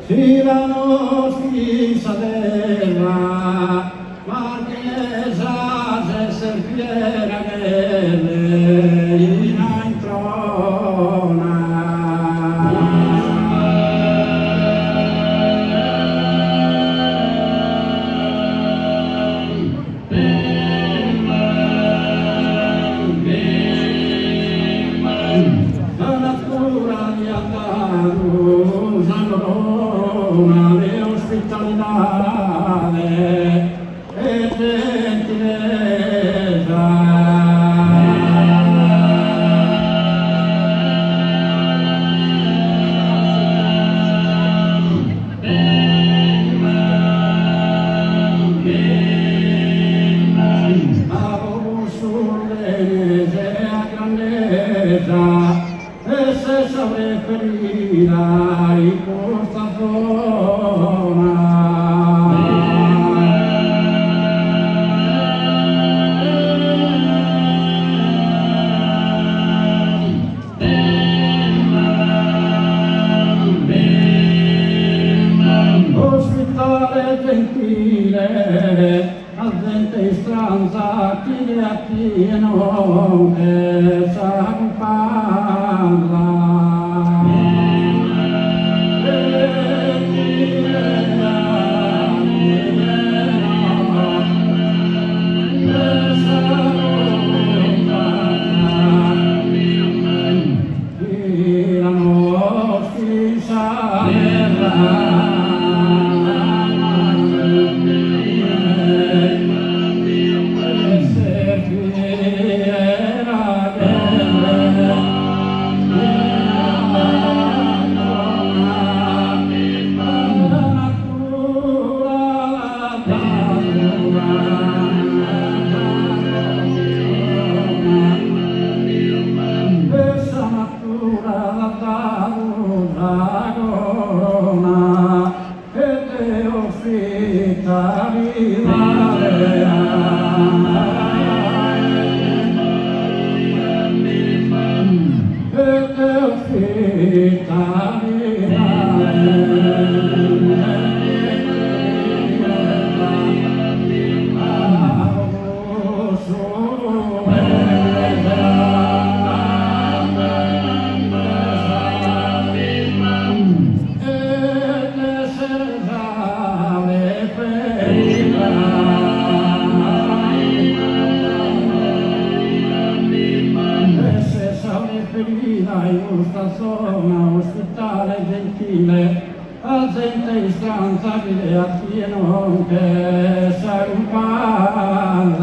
Si la nostra terra, marchesa se serviera che lei in trona. La natura di Andalusia le ospitalità e gentilezza. A Usulese a grandezza e se saprei ferire in questa zona. Ospitale gentile, a gente stranza, chi le attieno e sa parla. In questa zona ospitale gentile, a gente in stanza che le attieno che sa imparare.